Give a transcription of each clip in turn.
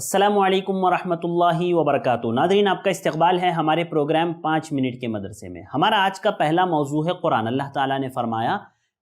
السلام علیکم ورحمۃ اللہ وبرکاتہ۔ ناظرین، آپ کا استقبال ہے ہمارے پروگرام 5 منٹ کے مدرسے میں۔ ہمارا آج کا پہلا موضوع ہے قرآن۔ اللہ تعالیٰ نے فرمایا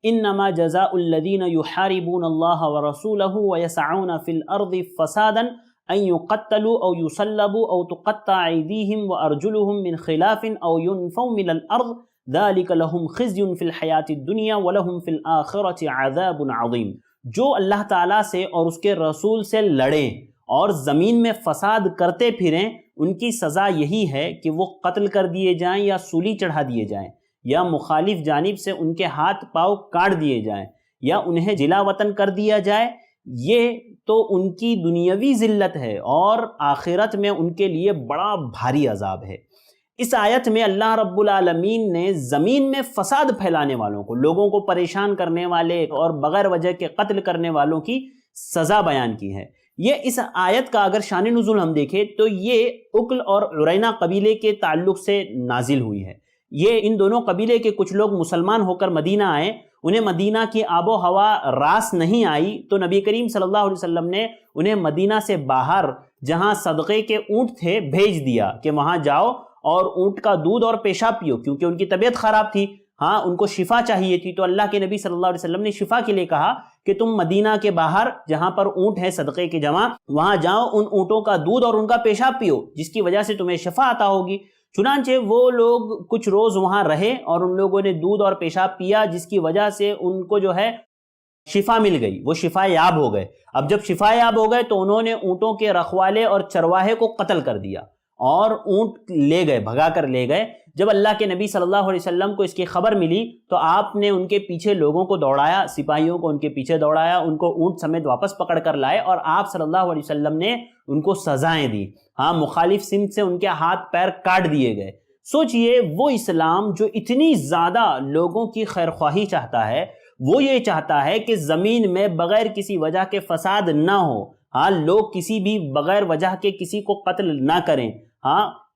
انما جزاء الذین یحاربون اللہ ورسولہ ویسعون فی الارض فسادا ان یقتلوا او یصلبوا او تقطع ایدیہم وارجلہم من خلاف او ینفوا من الارض ذلک لہم خزی فی الحیاۃ الدنیا ولہم فی الآخرۃ عذاب عظیم۔ جو اللہ تعالیٰ سے اور اس کے رسول سے لڑیں اور زمین میں فساد کرتے پھریں، ان کی سزا یہی ہے کہ وہ قتل کر دیے جائیں یا سولی چڑھا دیے جائیں، یا مخالف جانب سے ان کے ہاتھ پاؤں کاٹ دیے جائیں، یا انہیں جلا وطن کر دیا جائے۔ یہ تو ان کی دنیاوی ذلت ہے اور آخرت میں ان کے لیے بڑا بھاری عذاب ہے۔ اس آیت میں اللہ رب العالمین نے زمین میں فساد پھیلانے والوں کو، لوگوں کو پریشان کرنے والے اور بغیر وجہ کے قتل کرنے والوں کی سزا بیان کی ہے۔ یہ اس آیت کا اگر شان نزول ہم دیکھیں تو یہ اکل اور عرینہ قبیلے کے تعلق سے نازل ہوئی ہے۔ یہ ان دونوں قبیلے کے کچھ لوگ مسلمان ہو کر مدینہ آئے، انہیں مدینہ کی آب و ہوا راس نہیں آئی، تو نبی کریم صلی اللہ علیہ وسلم نے انہیں مدینہ سے باہر جہاں صدقے کے اونٹ تھے بھیج دیا کہ وہاں جاؤ اور اونٹ کا دودھ اور پیشاب پیو، کیونکہ ان کی طبیعت خراب تھی، ان کو شفا چاہیے تھی۔ تو اللہ کے نبی صلی اللہ علیہ وسلم نے شفا کے لیے کہا کہ تم مدینہ کے باہر جہاں پر اونٹ ہے صدقے کے جمع، وہاں جاؤ، ان اونٹوں کا دودھ اور ان کا پیشاب پیو، جس کی وجہ سے تمہیں شفا عطا ہوگی۔ چنانچہ وہ لوگ کچھ روز وہاں رہے اور ان لوگوں نے دودھ اور پیشاب پیا، جس کی وجہ سے ان کو شفا مل گئی، وہ شفا یاب ہو گئے۔ اب جب شفا یاب ہو گئے تو انہوں نے اونٹوں کے رکھوالے اور چرواہے کو قتل کر دیا اور اونٹ لے گئے، بھگا کر لے گئے۔ جب اللہ کے نبی صلی اللہ علیہ وسلم کو اس کی خبر ملی تو آپ نے ان کے پیچھے لوگوں کو دوڑایا، سپاہیوں کو ان کے پیچھے دوڑایا، ان کو اونٹ سمیت واپس پکڑ کر لائے اور آپ صلی اللہ علیہ وسلم نے ان کو سزائیں دی۔ مخالف سمت سے ان کے ہاتھ پیر کاٹ دیے گئے۔ سوچئے، وہ اسلام جو اتنی زیادہ لوگوں کی خیر خواہی چاہتا ہے، وہ یہ چاہتا ہے کہ زمین میں بغیر کسی وجہ کے فساد نہ ہو، لوگ کسی بھی بغیر وجہ کے کسی کو قتل نہ کریں۔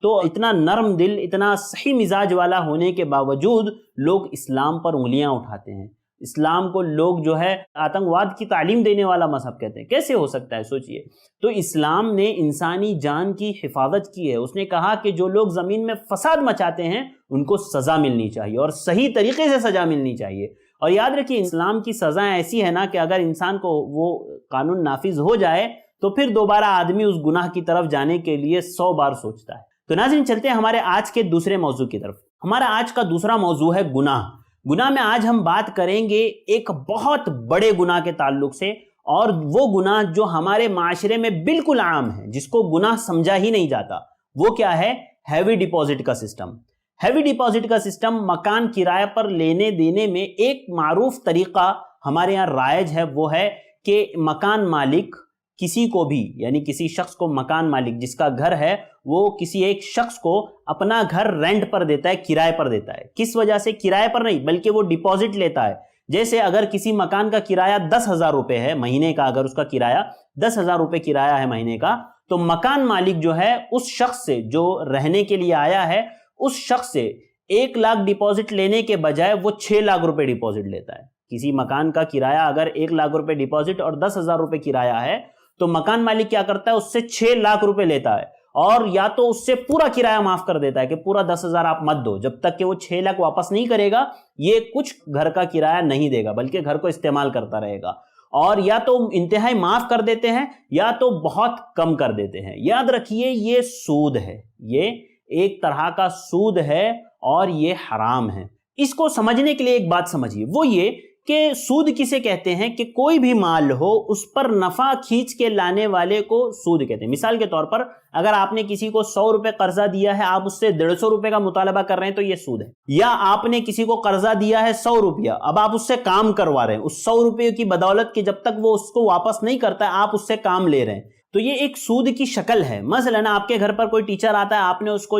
تو اتنا نرم دل، اتنا صحیح مزاج والا ہونے کے باوجود لوگ اسلام پر انگلیاں اٹھاتے ہیں۔ اسلام کو لوگ آتنکواد کی تعلیم دینے والا مذہب کہتے ہیں۔ کیسے ہو سکتا ہے؟ سوچئے۔ تو اسلام نے انسانی جان کی حفاظت کی ہے۔ اس نے کہا کہ جو لوگ زمین میں فساد مچاتے ہیں ان کو سزا ملنی چاہیے اور صحیح طریقے سے سزا ملنی چاہیے۔ اور یاد رکھیے، اسلام کی سزا ایسی ہے نا کہ اگر انسان کو وہ قانون نافذ ہو جائے تو پھر دوبارہ آدمی اس گناہ کی طرف جانے کے لیے 100 بار سوچتا ہے۔ تو ناظرین، چلتے ہیں ہمارے آج کے دوسرے موضوع کی طرف۔ ہمارا آج کا دوسرا موضوع ہے گناہ۔ گناہ میں آج ہم بات کریں گے ایک بہت بڑے گناہ کے تعلق سے، اور وہ گناہ جو ہمارے معاشرے میں بالکل عام ہے، جس کو گناہ سمجھا ہی نہیں جاتا۔ وہ کیا ہے؟ ہیوی ڈپازٹ کا سسٹم۔ ہیوی ڈپازٹ کا سسٹم مکان کرائے پر لینے دینے میں ایک معروف طریقہ ہمارے یہاں رائج ہے، وہ ہے کہ مکان مالک کسی کو بھی، یعنی کسی شخص کو، مکان مالک جس کا گھر ہے، وہ کسی ایک شخص کو اپنا گھر رینٹ پر دیتا ہے، کرائے پر دیتا ہے۔ کس وجہ سے؟ کرائے پر نہیں، بلکہ وہ ڈپازٹ لیتا ہے۔ جیسے اگر کسی مکان کا کرایہ 10,000 روپے ہے مہینے کا، اگر اس کا کرایہ 10,000 روپے کرایہ ہے مہینے کا، تو مکان مالک اس شخص سے جو رہنے کے لیے آیا ہے، اس شخص سے 1 لاکھ ڈپازٹ لینے کے بجائے وہ 6 لاکھ روپے ڈپازٹ لیتا ہے۔ کسی مکان کا کرایہ اگر 1 لاکھ روپے ڈپازٹ اور 10,000 روپے کرایہ ہے تو مکان مالک کیا کرتا ہے؟ اس سے 6 لاکھ روپے لیتا ہے، اور یا تو اس سے پورا کرایہ معاف کر دیتا ہے کہ پورا 10,000 آپ مت دو، جب تک کہ وہ 6 لاکھ واپس نہیں کرے گا یہ کچھ گھر کا کرایہ نہیں دے گا، بلکہ گھر کو استعمال کرتا رہے گا۔ اور یا تو انتہائی معاف کر دیتے ہیں یا تو بہت کم کر دیتے ہیں۔ یاد رکھیے، یہ سود ہے، یہ ایک طرح کا سود ہے اور یہ حرام ہے۔ اس کو سمجھنے کے لیے ایک بات سمجھیے، وہ یہ کہ سود کسے کہتے ہیں کہ کوئی بھی مال ہو اس پر نفع کھینچ کے لانے والے کو سود کہتے ہیں۔ مثال کے طور پر اگر آپ نے کسی کو 100 روپے قرضہ دیا ہے، آپ اس سے 150 روپے کا مطالبہ کر رہے ہیں تو یہ سود ہے۔ یا آپ نے کسی کو قرضہ دیا ہے 100 روپیہ، اب آپ اس سے کام کروا رہے ہیں، اس 100 روپے کی بدولت کہ جب تک وہ اس کو واپس نہیں کرتا ہے آپ اس سے کام لے رہے ہیں، تو یہ ایک سود کی شکل ہے۔ مثلا آپ کے گھر پر کوئی ٹیچر آتا ہے، آپ نے اس کو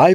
i+